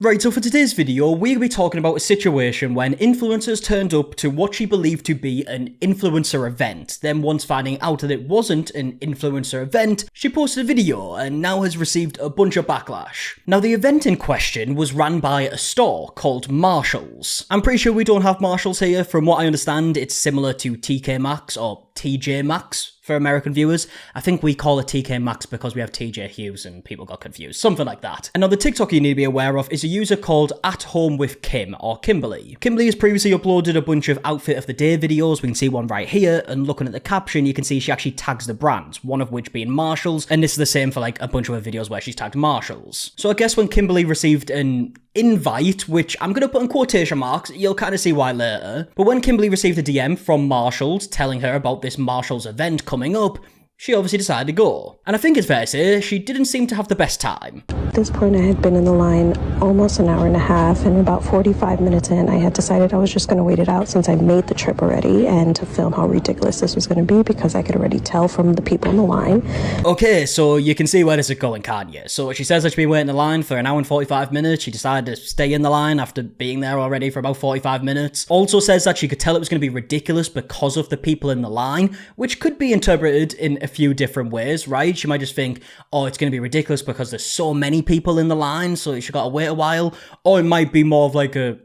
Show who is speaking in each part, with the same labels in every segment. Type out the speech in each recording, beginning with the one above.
Speaker 1: Right, so for today's video, we'll be talking about a situation when influencers turned up to what she believed to be an influencer event. Then once finding out that it wasn't an influencer event, she posted a video and now has received a bunch of backlash. Now the event in question was ran by a store called Marshalls. I'm pretty sure we don't have Marshalls here. From what I understand, it's similar to TK Maxx or TJ Maxx for American viewers. I think we call it TK Maxx because we have TJ Hughes and people got confused. Something like that. Another TikTok you need to be aware of is a user called At Home with Kim or Kimberly. Kimberly has previously uploaded a bunch of outfit of the day videos. We can see one right here, and looking at the caption you can see she actually tags the brands, one of which being Marshalls, and this is the same for like a bunch of her videos where she's tagged Marshalls. So I guess when Kimberly received an invite, which I'm going to put in quotation marks, you'll kind of see why later, but when Kimberly received a DM from Marshalls telling her about this Marshalls event coming up, she obviously decided to go. And I think it's fair to say she didn't seem to have the best time.
Speaker 2: At this point, I had been in the line almost an hour and a half, and about 45 minutes in, I had decided I was just going to wait it out since I made the trip already, and to film how ridiculous this was going to be because I could already tell from the people in the line. Okay,
Speaker 1: so you can see where this is going, can't you? So she says that she's been waiting in the line for an hour and 45 minutes. She decided to stay in the line after being there already for about 45 minutes. Also says that she could tell it was going to be ridiculous because of the people in the line, which could be interpreted in a few different ways, right? She might just think, oh, it's going to be ridiculous because there's so many people in the line, so she got to wait a while. Or it might be more of like a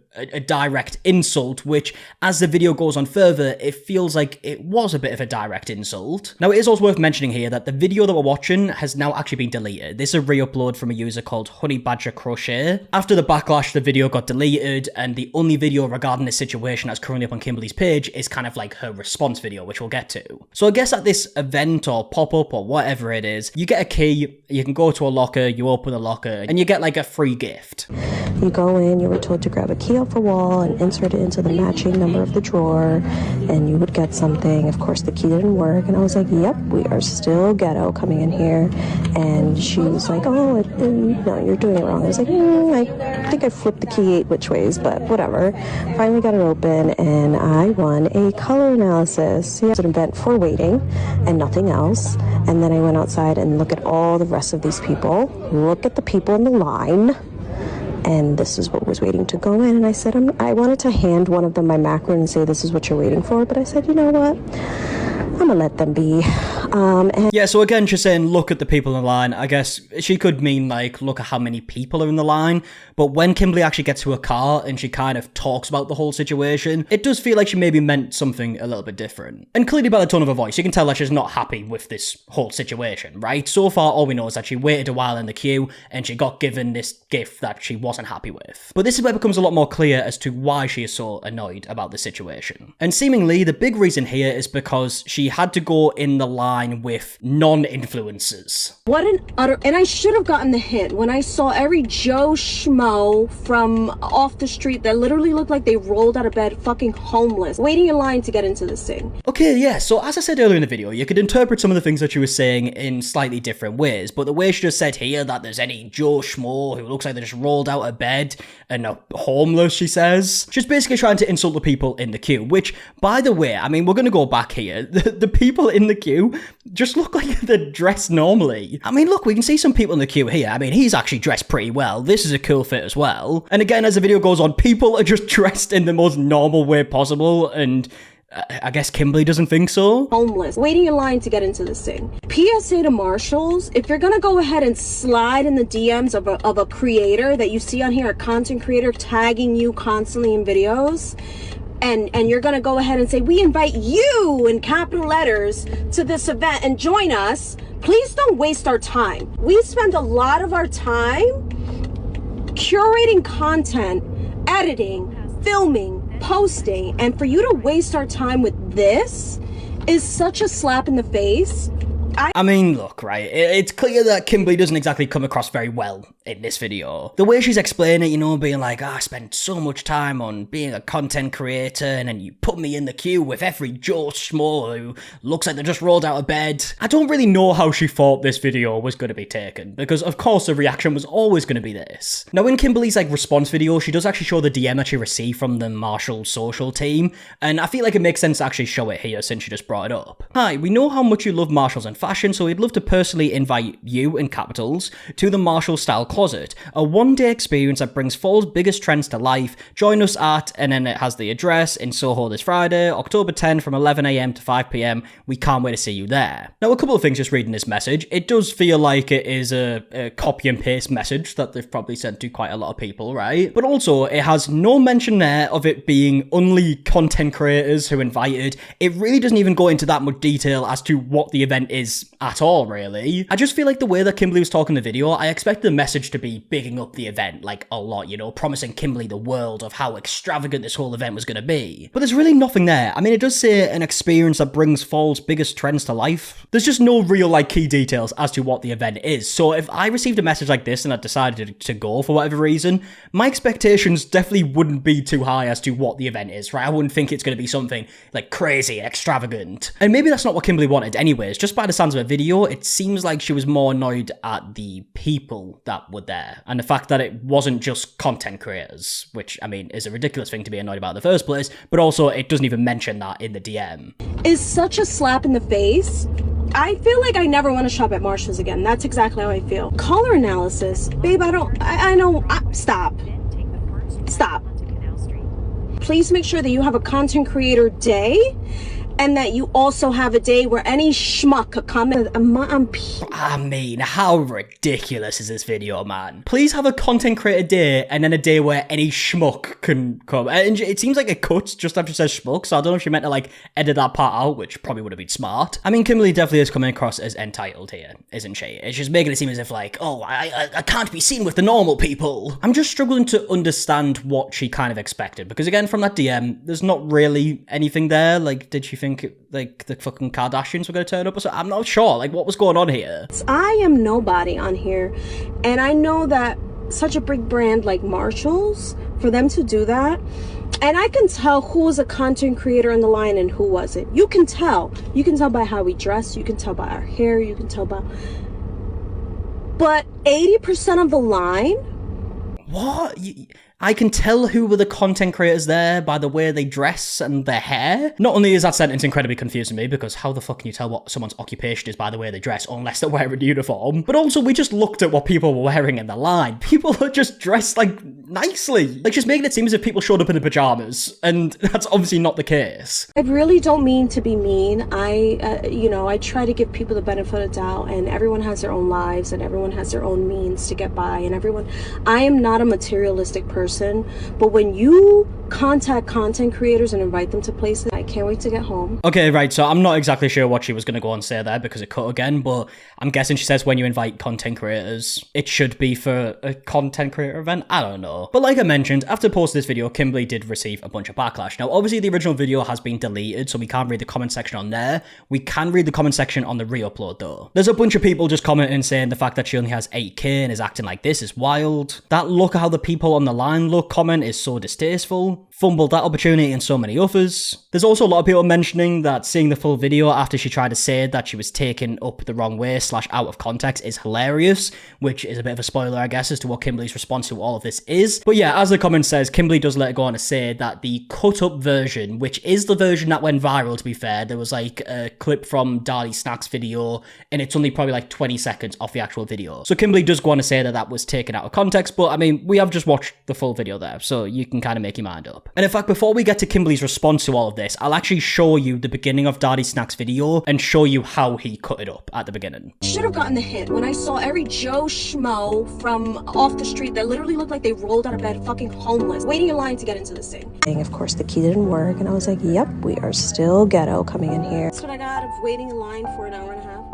Speaker 1: direct insult, which as the video goes on further, it feels like it was a bit of a direct insult. Now, it is also worth mentioning here that the video that we're watching has now actually been deleted. This is a re-upload from a user called Honey Badger Crochet. After the backlash, the video got deleted, and the only video regarding this situation that's currently up on Kimberly's page is kind of like her response video, which we'll get to. So I guess at this event or pop-up or whatever it is, you get a key, you can go to a locker, you open a locker, and you get like a free gift.
Speaker 2: You go in, you were told to grab a key off the wall and insert it into the matching number of the drawer, and you would get something. Of course, the key didn't work, and I was like, yep, we are still ghetto coming in here. And she was like, oh, no, you're doing it wrong. I was like, I think I flipped the key 8 which ways, but whatever. Finally got it open, and I won a color analysis. Yeah, it was an event for waiting and nothing else. And then I went outside and look at all the rest of these people. Look at the people in the line. And this is what was waiting to go in. And I said, I wanted to hand one of them my macaron and say, this is what you're waiting for. But I said, you know what? I'm gonna let them be.
Speaker 1: Yeah, so again, she's saying, look at the people in the line. I guess she could mean, like, look at how many people are in the line. But when Kimberly actually gets to her car and she kind of talks about the whole situation, it does feel like she maybe meant something a little bit different. And clearly by the tone of her voice, you can tell that she's not happy with this whole situation, right? So far, all we know is that she waited a while in the queue and she got given this gift that she wasn't happy with. But this is where it becomes a lot more clear as to why she is so annoyed about the situation. And seemingly, the big reason here is because she had to go in the line with non-influencers.
Speaker 3: What an utter... And I should have gotten the hint when I saw every Joe Schmo from off the street that literally looked like they rolled out of bed fucking homeless, waiting in line to get into this thing.
Speaker 1: Okay, yeah, so as I said earlier in the video, you could interpret some of the things that she was saying in slightly different ways, but the way she just said here that there's any Joe Schmo who looks like they just rolled out of bed and are homeless, she says, she's basically trying to insult the people in the queue, which, by the way, I mean, we're going to go back here. The people in the queue just look like they're dressed normally. I mean, look, we can see some people in the queue here. I mean, he's actually dressed pretty well. This is a cool fit as well. And again, as the video goes on, people are just dressed in the most normal way possible, and I guess Kimberly doesn't think so.
Speaker 3: Homeless, waiting in line to get into this thing. PSA to Marshalls, if you're gonna go ahead and slide in the DMs of a creator that you see on here, a content creator tagging you constantly in videos, and you're gonna go ahead and say, we invite you in capital letters to this event and join us, please don't waste our time. We spend a lot of our time curating content, editing, filming, posting, and for you to waste our time with this is such a slap in the face.
Speaker 1: I mean, look, right, it's clear that Kimberly doesn't exactly come across very well in this video. The way she's explaining it, you know, being like, I spent so much time on being a content creator, and then you put me in the queue with every Joe Schmo who looks like they just rolled out of bed. I don't really know how she thought this video was going to be taken, because of course the reaction was always going to be this. Now in Kimberly's like response video, she does actually show the DM that she received from the Marshall social team, and I feel like it makes sense to actually show it here since she just brought it up. Hi, we know how much you love Marshalls and fashion, so we'd love to personally invite you, in capitals, to the Marshall style closet, a one-day experience that brings fall's biggest trends to life. Join us at, and then it has the address in Soho this Friday, October 10 from 11 AM to 5 PM. We can't wait to see you there. Now, a couple of things just reading this message. It does feel like it is a copy and paste message that they've probably sent to quite a lot of people, right? But also, it has no mention there of it being only content creators who invited. It really doesn't even go into that much detail as to what the event is at all, really. I just feel like the way that Kimberly was talking in the video, I expect the message to be bigging up the event, like, a lot, you know, promising Kimberly the world of how extravagant this whole event was going to be. But there's really nothing there. I mean, it does say an experience that brings fall's biggest trends to life. There's just no real, like, key details as to what the event is. So if I received a message like this and I decided to go for whatever reason, my expectations definitely wouldn't be too high as to what the event is, right? I wouldn't think it's going to be something, like, crazy and extravagant. And maybe that's not what Kimberly wanted anyways. Just by the sounds of her video, it seems like she was more annoyed at the people that were there and the fact that it wasn't just content creators, which, I mean, is a ridiculous thing to be annoyed about in the first place, but also it doesn't even mention that in the DM.
Speaker 3: Is such a slap in the face. I feel like I never want to shop at Marshall's again. That's exactly how I feel. Color analysis. Babe, I know. Stop. Please make sure that you have a content creator day and that you also have a day where any schmuck could come in.
Speaker 1: I mean, how ridiculous is this video, man? Please have a content creator day and then a day where any schmuck can come. And it seems like it cuts just after it says schmuck, so I don't know if she meant to, like, edit that part out, which probably would have been smart. I mean, Kimberly definitely is coming across as entitled here, isn't she? It's just making it seem as if, like, oh, I can't be seen with the normal people. I'm just struggling to understand what she kind of expected, because again, from that DM, there's not really anything there. Like, did she think, like, the fucking Kardashians were going to turn up or something? I'm not sure. Like, what was going on here?
Speaker 3: I am nobody on here, and I know that such a big brand like Marshall's, for them to do that, and I can tell who was a content creator on the line and who wasn't. You can tell by how we dress, you can tell by our hair, you can tell by, but 80% of the line.
Speaker 1: What? I can tell who were the content creators there by the way they dress and their hair. Not only is that sentence incredibly confusing me, because how the fuck can you tell what someone's occupation is by the way they dress unless they're wearing a uniform? But also, we just looked at what people were wearing in the line. People are just dressed, like, nicely. Like, just making it seem as if people showed up in their pajamas, and that's obviously not the case.
Speaker 3: I really don't mean to be mean. I try to give people the benefit of the doubt, and everyone has their own lives, and everyone has their own means to get by, and I am not a materialistic person, but when you contact content creators and invite them to places, I can't wait to get home.
Speaker 1: Okay, right, so I'm not exactly sure what she was going to go and say there because it cut again, but I'm guessing she says when you invite content creators, it should be for a content creator event? I don't know. But like I mentioned, after posting this video, Kimberly did receive a bunch of backlash. Now, obviously, the original video has been deleted, so we can't read the comment section on there. We can read the comment section on the re-upload, though. There's a bunch of people just commenting saying the fact that she only has 8K and is acting like this is wild. That look at how the people on the line look comment is so distasteful. Fumbled that opportunity and so many others. There's also a lot of people mentioning that seeing the full video after she tried to say that she was taken up the wrong way / out of context is hilarious, which is a bit of a spoiler, I guess, as to what Kimberly's response to all of this is. But yeah, as the comment says, Kimberly does let it go on to say that the cut-up version, which is the version that went viral, to be fair, there was like a clip from Darlie Snack's video, and it's only probably like 20 seconds off the actual video. So Kimberly does go on to say that that was taken out of context, but I mean, we have just watched the full video there, so you can kind of make your mind up. And in fact, before we get to Kimberly's response to all of this, I'll actually show you the beginning of Darlie Snack's video and show you how he cut it up at the beginning.
Speaker 3: Should have gotten the hint when I saw every Joe Schmo from off the street that literally looked like they rolled out of bed fucking homeless, waiting in line to get into this thing.
Speaker 2: And of course, the key didn't work, and I was like, yep, we are still ghetto coming in here.
Speaker 3: That's what I got of waiting in line for an hour and a half.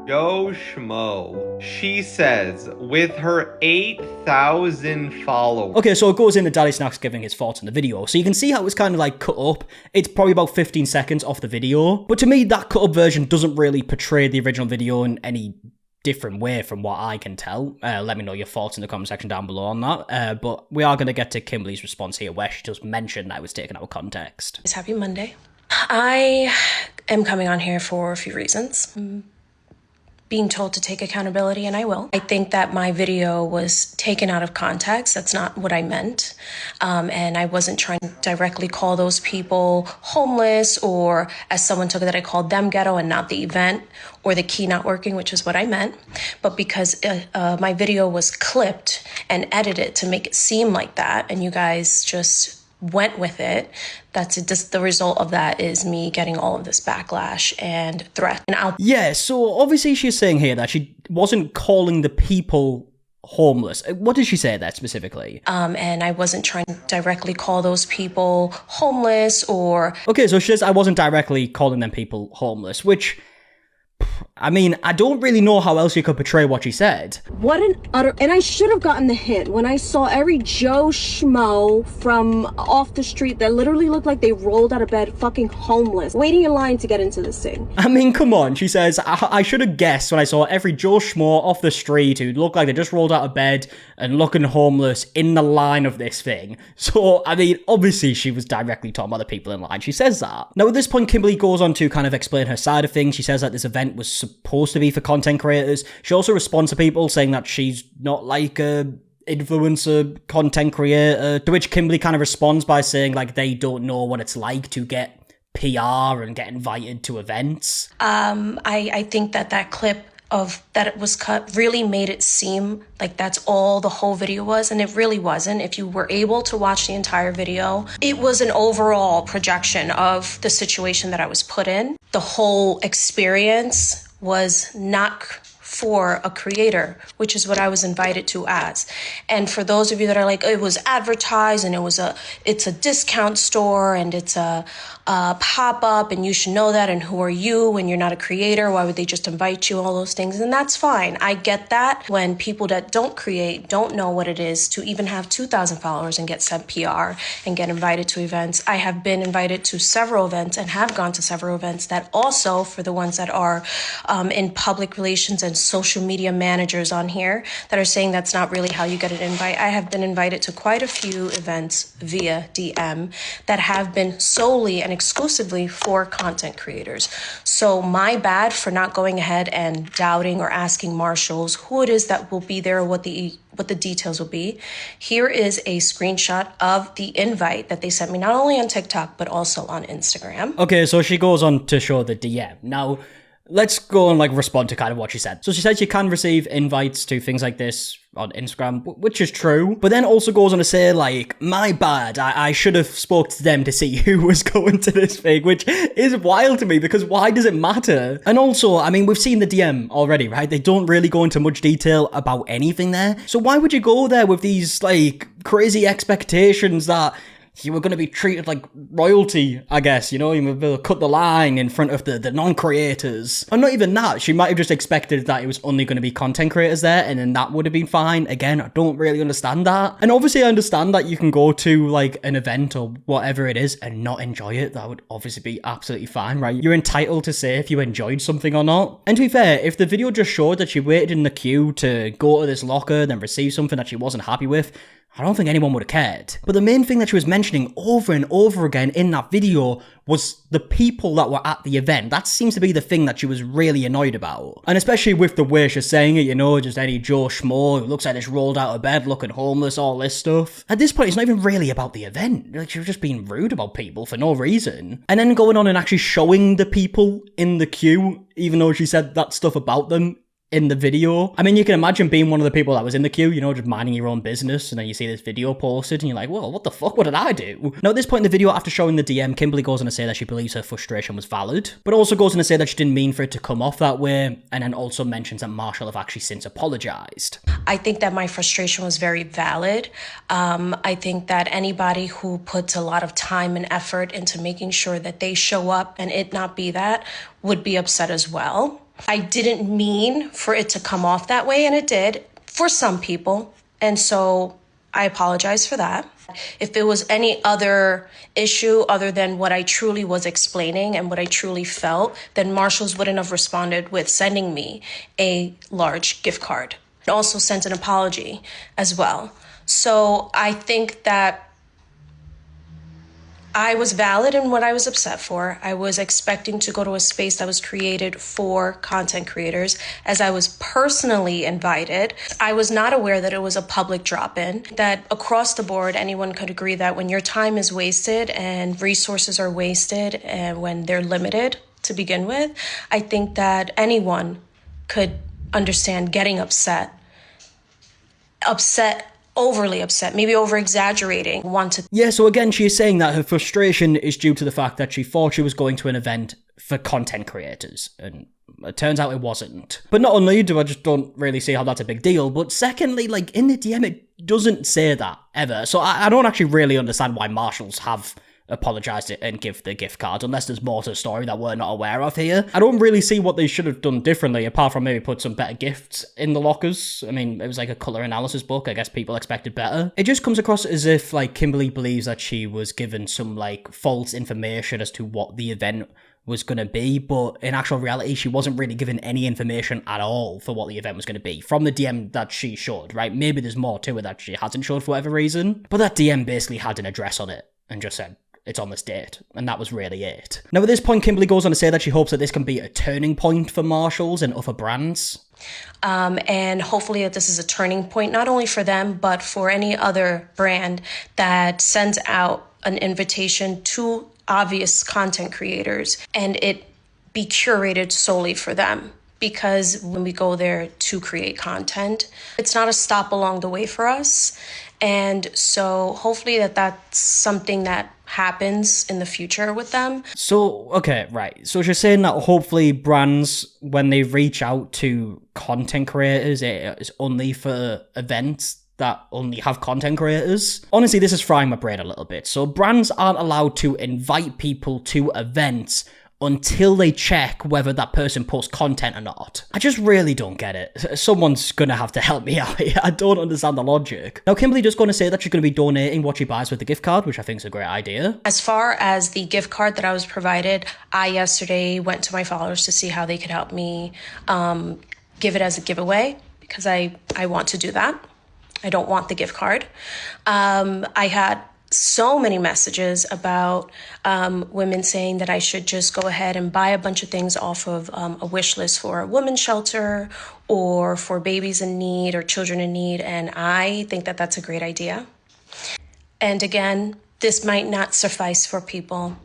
Speaker 4: Joe Schmo. She says, with her 8,000 followers.
Speaker 1: Okay, so it goes into Darlie Snacks giving his thoughts on the video. So you can see how it's kind of like cut up. It's probably about 15 seconds off the video. But to me, that cut up version doesn't really portray the original video in any different way from what I can tell. Let me know your thoughts in the comment section down below on that. But we are going to get to Kimberly's response here, where she just mentioned that it was taken out of context.
Speaker 5: Happy Monday. I am coming on here for a few reasons.
Speaker 2: being told to take accountability, and I will. I think that my video was taken out of context. That's not what I meant. And I wasn't trying to directly call those people homeless, or as someone took it, that I called them ghetto and not the event or the key not working, which is what I meant. But because my video was clipped and edited to make it seem like that, and you guys just went with it, just the result of that is me getting all of this backlash and threat. And
Speaker 1: yeah, so obviously she's saying here that she wasn't calling the people homeless. What did she say there specifically?
Speaker 2: And I wasn't trying to directly call those people homeless or...
Speaker 1: Okay, so she says I wasn't directly calling them people homeless, which... I mean, I don't really know how else you could portray what she said.
Speaker 3: What an utter... And I should have gotten the hint when I saw every Joe Schmo from off the street that literally looked like they rolled out of bed fucking homeless, waiting in line to get into this thing.
Speaker 1: I mean, come on. She says, I should have guessed when I saw every Joe Schmo off the street who looked like they just rolled out of bed and looking homeless in the line of this thing. So, I mean, obviously she was directly talking about the people in line. She says that. Now, at this point, Kimberly goes on to kind of explain her side of things. She says that this event was supposed to be for content creators. She also responds to people saying that she's not like a influencer content creator, to which Kimberly kind of responds by saying like they don't know what it's like to get PR and get invited to events.
Speaker 2: I think that clip of that it was cut really made it seem like that's all the whole video was, and it really wasn't. If you were able to watch the entire video, it was an overall projection of the situation that I was put in. The whole experience was not for a creator, which is what I was invited to as. And for those of you that are like, it was advertised and it's a discount store and it's a pop-up and you should know that, and who are you when you're not a creator? Why would they just invite you? All those things. And that's fine. I get that. When people that don't create don't know what it is to even have 2,000 followers and get sent PR and get invited to events. I have been invited to several events and have gone to several events that also, for the ones that are in public relations and social media managers on here that are saying that's not really how you get an invite. I have been invited to quite a few events via DM that have been solely and exclusively for content creators. So my bad for not going ahead and doubting or asking marshals who it is that will be there, what the details will be. Here is a screenshot of the invite that they sent me, not only on TikTok, but also on Instagram.
Speaker 1: Okay, so she goes on to show the DM. Now, let's go and respond to kind of what she said. So she says you can receive invites to things like this on Instagram, which is true, but then also goes on to say my bad, I should have spoke to them to see who was going to this thing, which is wild to me because why does it matter? And also, I mean, we've seen the DM already, right? They don't really go into much detail about anything there. So why would you go there with these crazy expectations that you were going to be treated like royalty, I guess, you would cut the line in front of the non-creators. And not even that, she might have just expected that it was only going to be content creators there, and then that would have been fine. Again, I don't really understand that. And obviously I understand that you can go to an event or whatever it is and not enjoy it. That would obviously be absolutely fine, right? You're entitled to say if you enjoyed something or not. And to be fair, if the video just showed that she waited in the queue to go to this locker, then receive something that she wasn't happy with, I don't think anyone would have cared. But the main thing that she was mentioning over and over again in that video was the people that were at the event. That seems to be the thing that she was really annoyed about. And especially with the way she's saying it, just any Joe Schmo who looks like this rolled out of bed looking homeless, all this stuff. At this point, it's not even really about the event. She was just being rude about people for no reason. And then going on and actually showing the people in the queue, even though she said that stuff about them in the video. I mean, you can imagine being one of the people that was in the queue, just minding your own business, and then you see this video posted, and you're like, well, what the fuck, what did I do? Now, at this point in the video, after showing the DM, Kimberly goes on to say that she believes her frustration was valid, but also goes on to say that she didn't mean for it to come off that way, and then also mentions that Marshall have actually since apologized.
Speaker 2: I think that my frustration was very valid. I think that anybody who puts a lot of time and effort into making sure that they show up and it not be that would be upset as well. I didn't mean for it to come off that way, and it did for some people. And so I apologize for that. If there was any other issue other than what I truly was explaining and what I truly felt, then Marshalls wouldn't have responded with sending me a large gift card. And also sent an apology as well. So I think that
Speaker 5: I was valid in what I was upset for. I was expecting to go to a space that was created for content creators, as I was personally invited. I was not aware that it was a public drop-in, that across the board, anyone could agree that when your time is wasted and resources are wasted and when they're limited to begin with, I think that anyone could understand getting upset, overly upset, maybe over-exaggerating,
Speaker 1: Yeah, so again, she is saying that her frustration is due to the fact that she thought she was going to an event for content creators, and it turns out it wasn't. But not only do I just don't really see how that's a big deal, but secondly, like, in the DM, it doesn't say that, ever. So I don't actually really understand why Marshalls have apologise and give the gift cards, unless there's more to the story that we're not aware of here. I don't really see what they should have done differently, apart from maybe put some better gifts in the lockers. I mean, it was like a colour analysis book. I guess people expected better. It just comes across as if, like, Kimberly believes that she was given some, like, false information as to what the event was going to be, but in actual reality, she wasn't really given any information at all for what the event was going to be from the DM that she showed, right? Maybe there's more to it that she hasn't showed for whatever reason, but that DM basically had an address on it and just said, it's on this date, and that was really it. Now, at this point, Kimberly goes on to say that she hopes that this can be a turning point for Marshalls and other brands.
Speaker 5: And hopefully that this is a turning point, not only for them, but for any other brand that sends out an invitation to obvious content creators, and it be curated solely for them. Because when we go there to create content, it's not a stop along the way for us. And so hopefully that's something that happens in the future with them.
Speaker 1: So, okay, right. So she's saying that hopefully brands, when they reach out to content creators, it is only for events that only have content creators. Honestly, this is frying my brain a little bit. So brands aren't allowed to invite people to events until they check whether that person posts content or not. I just really don't get it. Someone's gonna have to help me out here. I don't understand the logic. Now, Kimberly just gonna say that she's gonna be donating what she buys with the gift card, which I think is a great idea.
Speaker 5: As far as the gift card that I was provided, I yesterday went to my followers to see how they could help me give it as a giveaway, because I want to do that. I don't want the gift card. I had so many messages about women saying that I should just go ahead and buy a bunch of things off of a wish list for a women's shelter or for babies in need or children in need. And I think that that's a great idea. And again, this might not suffice for people.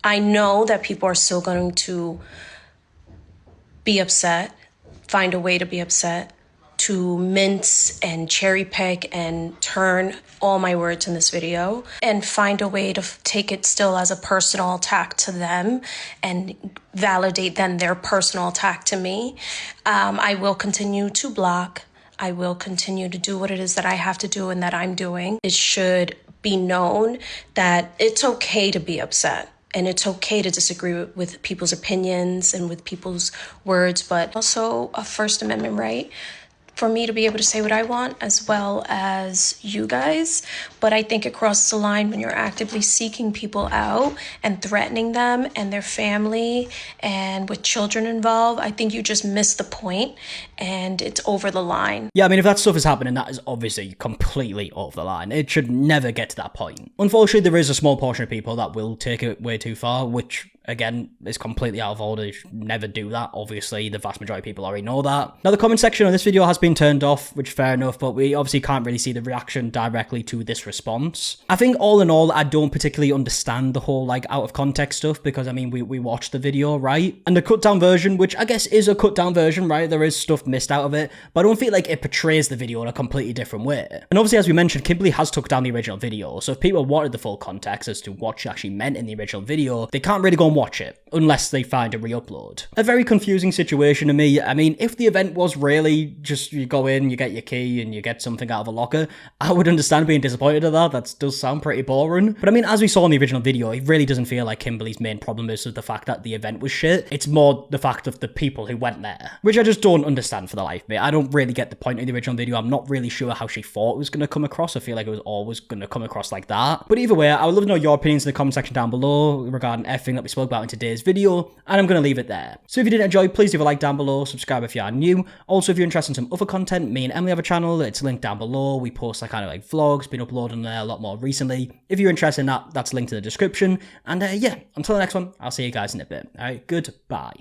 Speaker 5: I know that people are still going to be upset, find a way to be upset, to mince and cherry pick and turn all my words in this video and find a way to take it still as a personal attack to them and validate then their personal attack to me. I will continue to block. I will continue to do what it is that I have to do and that I'm doing. It should be known that it's okay to be upset. And it's okay to disagree with people's opinions and with people's words, but also a First Amendment right for me to be able to say what I want, as well as you guys. But I think it crosses the line when you're actively seeking people out and threatening them and their family, and with children involved. I think you just missed the point and it's over the line.
Speaker 1: Yeah, I mean, if that stuff is happening, that is obviously completely over the line. It should never get to that point. Unfortunately, there is a small portion of people that will take it way too far, which again, is completely out of order. You should never do that. Obviously, the vast majority of people already know that. Now, the comment section on this video has been turned off, which fair enough, but we obviously can't really see the reaction directly to this response. I think all in all, I don't particularly understand the whole, like, out of context stuff, because, I mean, we watched the video, right? And the cut down version, which I guess is a cut down version, right? There is stuff missed out of it, but I don't feel like it portrays the video in a completely different way. And obviously, as we mentioned, Kimberly has took down the original video, so if people wanted the full context as to what she actually meant in the original video, they can't really go and watch it, unless they find a re-upload. A very confusing situation to me. I mean, if the event was really just you go in, you get your key, and you get something out of a locker, I would understand being disappointed at that. That does sound pretty boring. But I mean, as we saw in the original video, it really doesn't feel like Kimberly's main problem is the fact that the event was shit. It's more the fact of the people who went there, which I just don't understand for the life of me. I don't really get the point of the original video. I'm not really sure how she thought it was going to come across. I feel like it was always going to come across like that. But either way, I would love to know your opinions in the comment section down below regarding everything that we spoke about in today's today's video, and I'm going to leave it there. So if you did enjoy, please leave a like down below, subscribe if you are new. Also, if you're interested in some other content, me and Emily have a channel, it's linked down below. We post like kind of like vlogs, been uploading there a lot more recently. If you're interested in that, that's linked in the description. And yeah, until the next one, I'll see you guys in a bit. Alright, goodbye.